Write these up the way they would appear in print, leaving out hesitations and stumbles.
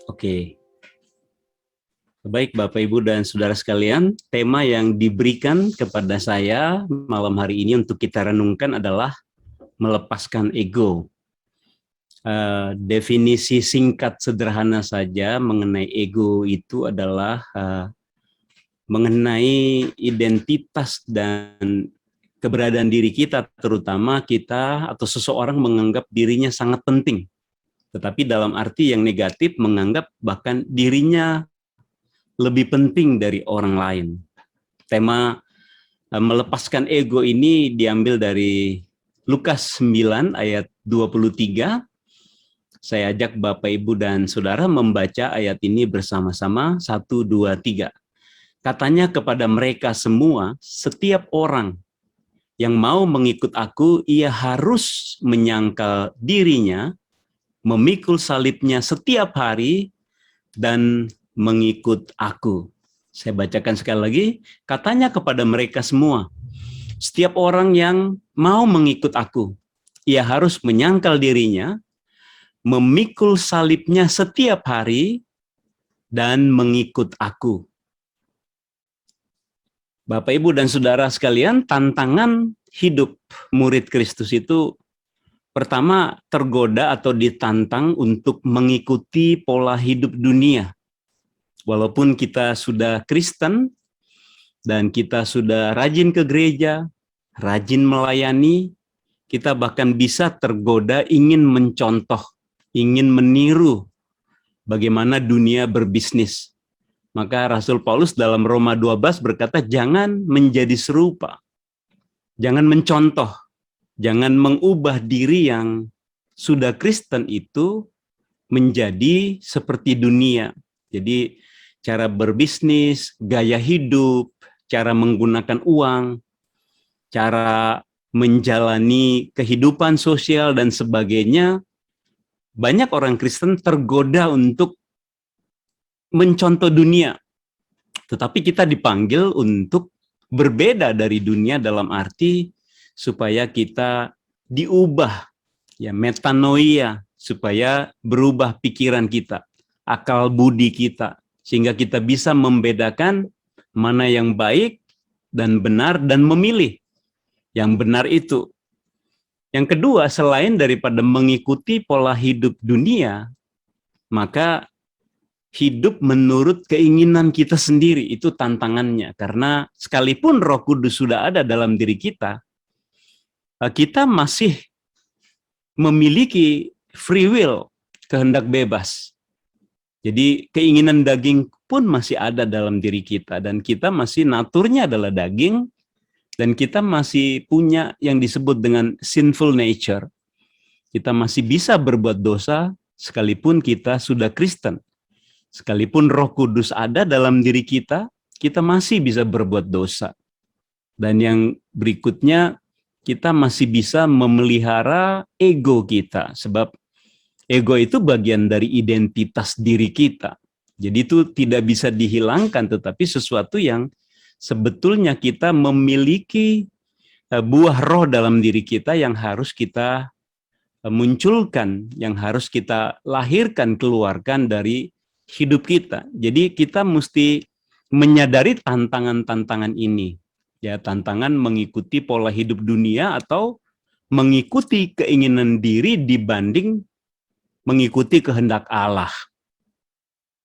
Oke, baik Bapak Ibu dan Saudara sekalian, tema yang diberikan kepada saya malam hari ini untuk kita renungkan adalah melepaskan ego. Definisi singkat sederhana saja mengenai ego itu adalah mengenai identitas dan keberadaan diri kita, terutama kita atau seseorang menganggap dirinya sangat penting. Tetapi dalam arti yang negatif menganggap bahkan dirinya lebih penting dari orang lain. Tema melepaskan ego ini diambil dari Lukas 9 ayat 23. Saya ajak Bapak, Ibu, dan Saudara membaca ayat ini bersama-sama. 1, 2, 3. Katanya kepada mereka semua, setiap orang yang mau mengikut aku, ia harus menyangkal dirinya, memikul salibnya setiap hari, dan mengikut aku. Saya bacakan sekali lagi, katanya kepada mereka semua, setiap orang yang mau mengikut aku, ia harus menyangkal dirinya, memikul salibnya setiap hari, dan mengikut aku. Bapak, Ibu, dan Saudara sekalian, tantangan hidup murid Kristus itu pertama tergoda atau ditantang untuk mengikuti pola hidup dunia. Walaupun kita sudah Kristen dan kita sudah rajin ke gereja, rajin melayani, kita bahkan bisa tergoda ingin mencontoh, ingin meniru bagaimana dunia berbisnis. Maka Rasul Paulus dalam Roma 12 berkata, jangan menjadi serupa, jangan mencontoh, jangan mengubah diri yang sudah Kristen itu menjadi seperti dunia. Jadi cara berbisnis, gaya hidup, cara menggunakan uang, cara menjalani kehidupan sosial dan sebagainya, banyak orang Kristen tergoda untuk mencontoh dunia. Tetapi kita dipanggil untuk berbeda dari dunia dalam arti supaya kita diubah, ya, metanoia, supaya berubah pikiran kita, akal budi kita, sehingga kita bisa membedakan mana yang baik dan benar dan memilih yang benar itu. Yang kedua, selain daripada mengikuti pola hidup dunia, maka hidup menurut keinginan kita sendiri, itu tantangannya. Karena sekalipun Roh Kudus sudah ada dalam diri kita, kita masih memiliki free will, kehendak bebas. Jadi keinginan daging pun masih ada dalam diri kita, dan kita masih naturnya adalah daging, dan kita masih punya yang disebut dengan sinful nature. Kita masih bisa berbuat dosa sekalipun kita sudah Kristen. Sekalipun Roh Kudus ada dalam diri kita, kita masih bisa berbuat dosa. Dan yang berikutnya, kita masih bisa memelihara ego kita, sebab ego itu bagian dari identitas diri kita. Jadi itu tidak bisa dihilangkan, tetapi sesuatu yang sebetulnya kita memiliki buah roh dalam diri kita yang harus kita munculkan, yang harus kita lahirkan, keluarkan dari hidup kita. Jadi kita mesti menyadari tantangan-tantangan ini. Ya, tantangan mengikuti pola hidup dunia atau mengikuti keinginan diri dibanding mengikuti kehendak Allah.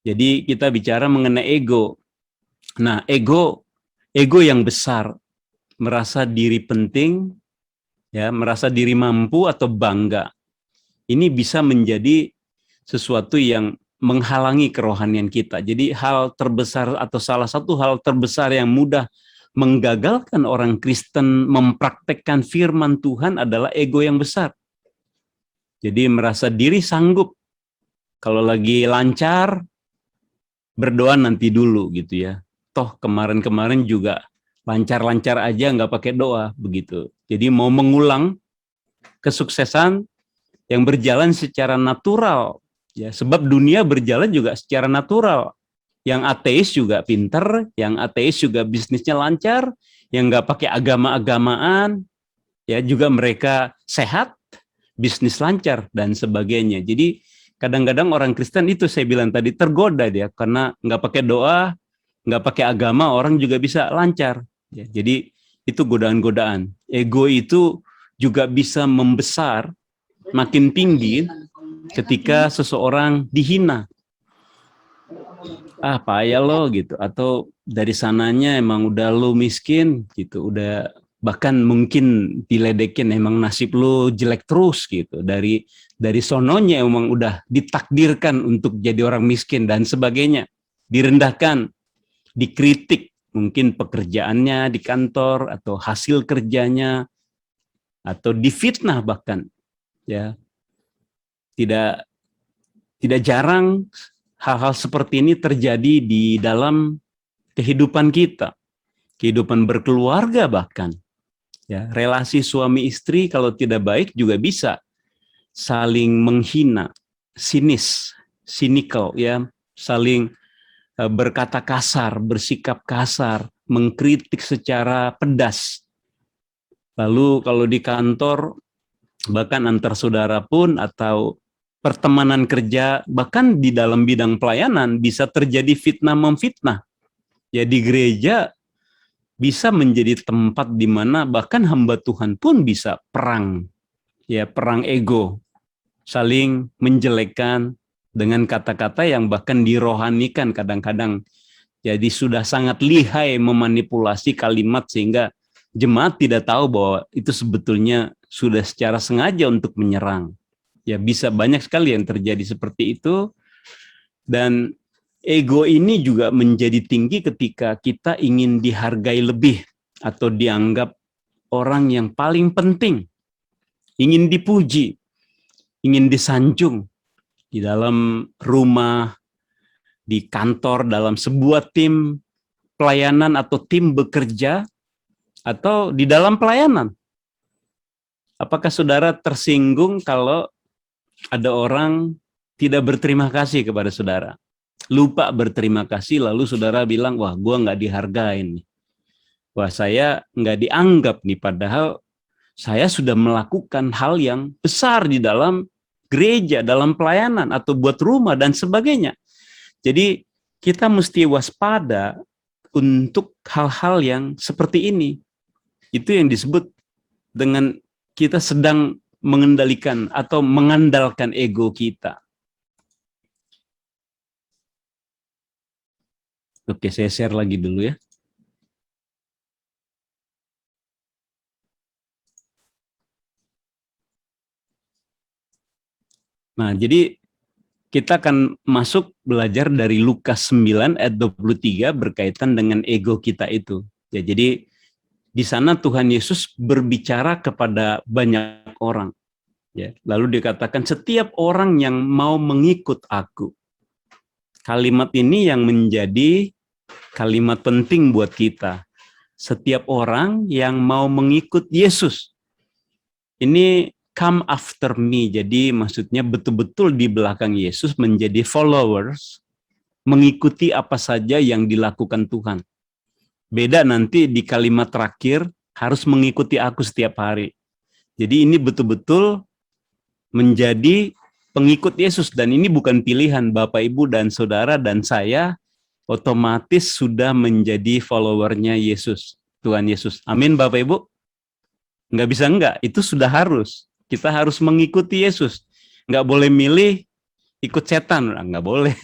Jadi kita bicara mengenai ego. Nah, ego yang besar, merasa diri penting, ya, merasa diri mampu atau bangga. Ini bisa menjadi sesuatu yang menghalangi kerohanian kita. Jadi hal terbesar atau salah satu hal terbesar yang mudah menggagalkan orang Kristen mempraktekkan firman Tuhan adalah ego yang besar. Jadi merasa diri sanggup. Kalau lagi lancar, berdoa nanti dulu gitu ya. Toh kemarin-kemarin juga lancar-lancar aja nggak pakai doa begitu. Jadi mau mengulang kesuksesan yang berjalan secara natural, ya, sebab dunia berjalan juga secara natural. Yang ateis juga pinter, yang ateis juga bisnisnya lancar, yang nggak pakai agama-agamaan, ya juga mereka sehat, bisnis lancar dan sebagainya. Jadi Kadang-kadang orang Kristen itu saya bilang tadi tergoda dia karena nggak pakai doa, nggak pakai agama, orang juga bisa lancar. Ya, jadi itu godaan-godaan. Ego itu juga bisa membesar makin tinggi ketika seseorang dihina. Ah, payah lo gitu, atau dari sananya emang udah lo miskin gitu, udah bahkan mungkin diledekin emang nasib lo jelek terus gitu. Dari sononya emang udah ditakdirkan untuk jadi orang miskin dan sebagainya. Direndahkan, dikritik, mungkin pekerjaannya di kantor atau hasil kerjanya atau difitnah bahkan. Ya, tidak tidak jarang hal-hal seperti ini terjadi di dalam kehidupan kita, kehidupan berkeluarga bahkan. Ya, relasi suami istri kalau tidak baik juga bisa saling menghina, sinis, cynical ya, saling berkata kasar, bersikap kasar, mengkritik secara pedas. Lalu kalau di kantor, bahkan antar saudara pun atau pertemanan kerja, bahkan di dalam bidang pelayanan bisa terjadi fitnah memfitnah. Ya di gereja bisa menjadi tempat di mana bahkan hamba Tuhan pun bisa perang, ya perang ego, saling menjelekkan dengan kata-kata yang bahkan dirohanikan kadang-kadang. Jadi sudah sangat lihai memanipulasi kalimat sehingga jemaat tidak tahu bahwa itu sebetulnya sudah secara sengaja untuk menyerang. Ya bisa banyak sekali yang terjadi seperti itu. Dan ego ini juga menjadi tinggi ketika kita ingin dihargai lebih atau dianggap orang yang paling penting, ingin dipuji, ingin disanjung di dalam rumah, di kantor, dalam sebuah tim pelayanan atau tim bekerja, atau di dalam pelayanan. Apakah saudara tersinggung kalau ada orang tidak berterima kasih kepada saudara? Lupa berterima kasih, lalu saudara bilang, wah gue nggak dihargain. Wah saya nggak dianggap nih, padahal saya sudah melakukan hal yang besar di dalam gereja, dalam pelayanan, atau buat rumah, dan sebagainya. Jadi kita mesti waspada untuk hal-hal yang seperti ini. Itu yang disebut dengan kita sedang mengendalikan atau mengandalkan ego kita. Oke, saya share lagi dulu ya. Nah, jadi kita akan masuk belajar dari Lukas 9 ayat 23 berkaitan dengan ego kita itu. Ya, jadi di sana Tuhan Yesus berbicara kepada banyak orang. Ya, lalu dikatakan setiap orang yang mau mengikut aku. Kalimat ini yang menjadi kalimat penting buat kita. Setiap orang yang mau mengikut Yesus. Ini come after me. Jadi maksudnya betul-betul di belakang Yesus menjadi followers, mengikuti apa saja yang dilakukan Tuhan. Beda nanti di kalimat terakhir, harus mengikuti aku setiap hari. Jadi ini betul-betul menjadi pengikut Yesus, dan ini bukan pilihan Bapak, Ibu, dan Saudara, dan saya otomatis sudah menjadi followernya Yesus, Tuhan Yesus. Amin Bapak Ibu? Nggak bisa enggak, itu sudah harus. Kita harus mengikuti Yesus. Nggak boleh milih ikut setan, nggak boleh.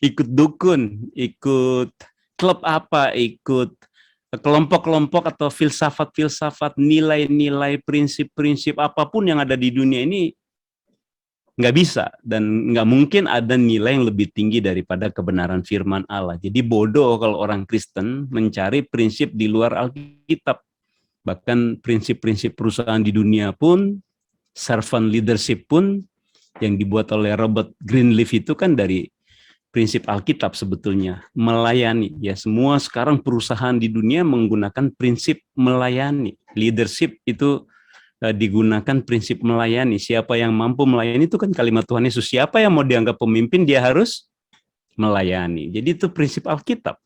Ikut dukun, ikut klub apa, ikut kelompok-kelompok atau filsafat-filsafat, nilai-nilai, prinsip-prinsip apapun yang ada di dunia ini, nggak bisa. Dan nggak mungkin ada nilai yang lebih tinggi daripada kebenaran firman Allah. Jadi bodoh kalau orang Kristen mencari prinsip di luar Alkitab. Bahkan prinsip-prinsip perusahaan di dunia pun, servant leadership pun, yang dibuat oleh Robert Greenleaf itu kan dari prinsip Alkitab sebetulnya. Melayani. Ya, semua sekarang perusahaan di dunia menggunakan prinsip melayani. Leadership itu digunakan prinsip melayani. Siapa yang mampu melayani, itu kan kalimat Tuhan Yesus. Siapa yang mau dianggap pemimpin, dia harus melayani. Jadi itu prinsip Alkitab.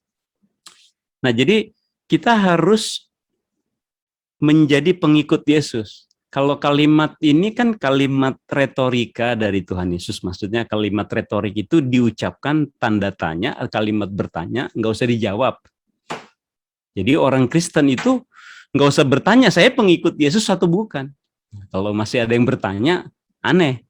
Nah, jadi kita harus menjadi pengikut Yesus. kalau kalimat ini kan kalimat retorika dari Tuhan Yesus, maksudnya kalimat retorik itu diucapkan tanda tanya, kalimat bertanya, nggak usah dijawab. Jadi orang Kristen itu nggak usah bertanya, saya pengikut Yesus atau bukan. Kalau masih ada yang bertanya, aneh.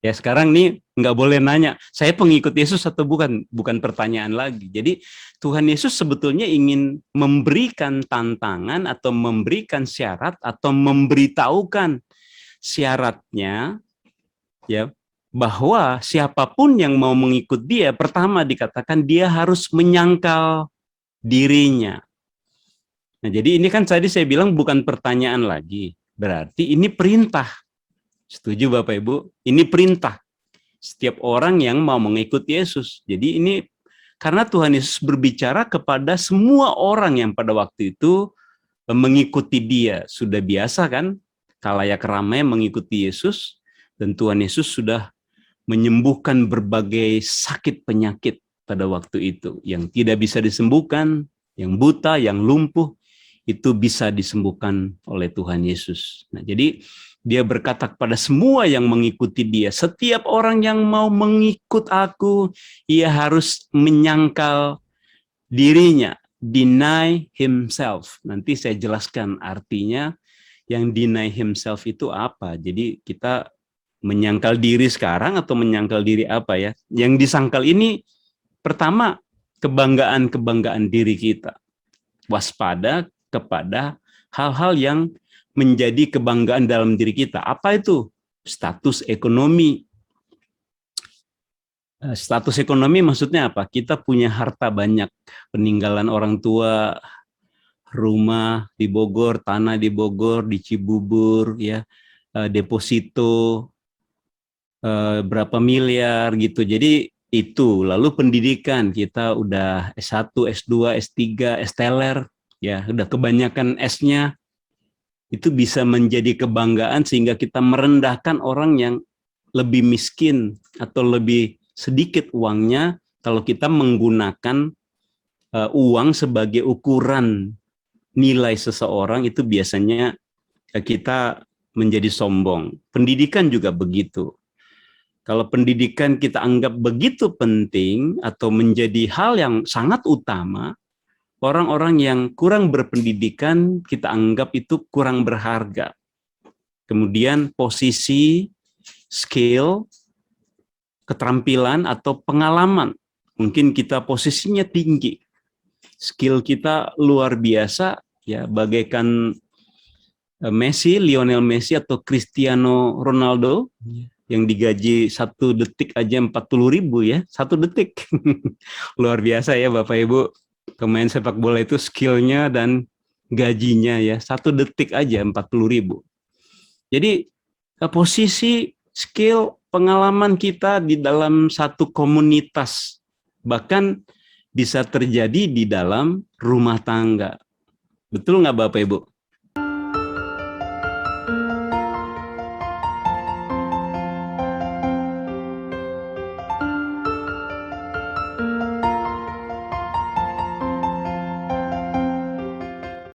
Ya sekarang nih nggak boleh nanya, saya pengikut Yesus atau bukan, bukan pertanyaan lagi. Jadi Tuhan Yesus sebetulnya ingin memberikan tantangan atau memberikan syarat atau memberitahukan syaratnya, ya, bahwa siapapun yang mau mengikut dia, pertama dikatakan dia harus menyangkal dirinya. Nah jadi ini kan tadi saya bilang bukan pertanyaan lagi, berarti ini perintah. Setuju Bapak Ibu? Ini perintah. Setiap orang yang mau mengikut Yesus. Jadi ini karena Tuhan Yesus berbicara kepada semua orang yang pada waktu itu mengikuti dia. Sudah biasa kan? Khalayak ramai mengikuti Yesus. Dan Tuhan Yesus sudah menyembuhkan berbagai sakit penyakit pada waktu itu. Yang tidak bisa disembuhkan, yang buta, yang lumpuh, itu bisa disembuhkan oleh Tuhan Yesus. Nah, jadi dia berkata kepada semua yang mengikuti dia, setiap orang yang mau mengikut aku, ia harus menyangkal dirinya, deny himself. Nanti saya jelaskan artinya yang deny himself itu apa. Jadi kita menyangkal diri sekarang atau menyangkal diri apa ya? Yang disangkal ini pertama kebanggaan-kebanggaan diri kita. Waspada kepada hal-hal yang menjadi kebanggaan dalam diri kita. Apa itu? Status ekonomi. Status ekonomi maksudnya apa? Kita punya harta banyak, peninggalan orang tua, rumah di Bogor, tanah di Bogor, di Cibubur, ya, deposito berapa miliar gitu. Jadi itu. Lalu pendidikan kita udah S1, S2, S3, S-teler, ya, udah kebanyakan S-nya. Itu bisa menjadi kebanggaan sehingga kita merendahkan orang yang lebih miskin atau lebih sedikit uangnya kalau kita menggunakan uang sebagai ukuran nilai seseorang, itu biasanya kita menjadi sombong. Pendidikan juga begitu. Kalau pendidikan kita anggap begitu penting atau menjadi hal yang sangat utama, orang-orang yang kurang berpendidikan kita anggap itu kurang berharga. Kemudian posisi, skill, keterampilan atau pengalaman. Mungkin kita posisinya tinggi. Skill kita luar biasa, ya, bagaikan Messi, Lionel Messi atau Cristiano Ronaldo yang digaji 1 detik aja 40.000 ya, 1 detik. Luar biasa ya Bapak Ibu. Pemain sepak bola itu skillnya dan gajinya ya 1 detik aja 40.000. Jadi posisi, skill, pengalaman kita di dalam satu komunitas, bahkan bisa terjadi di dalam rumah tangga. Betul nggak Bapak Ibu?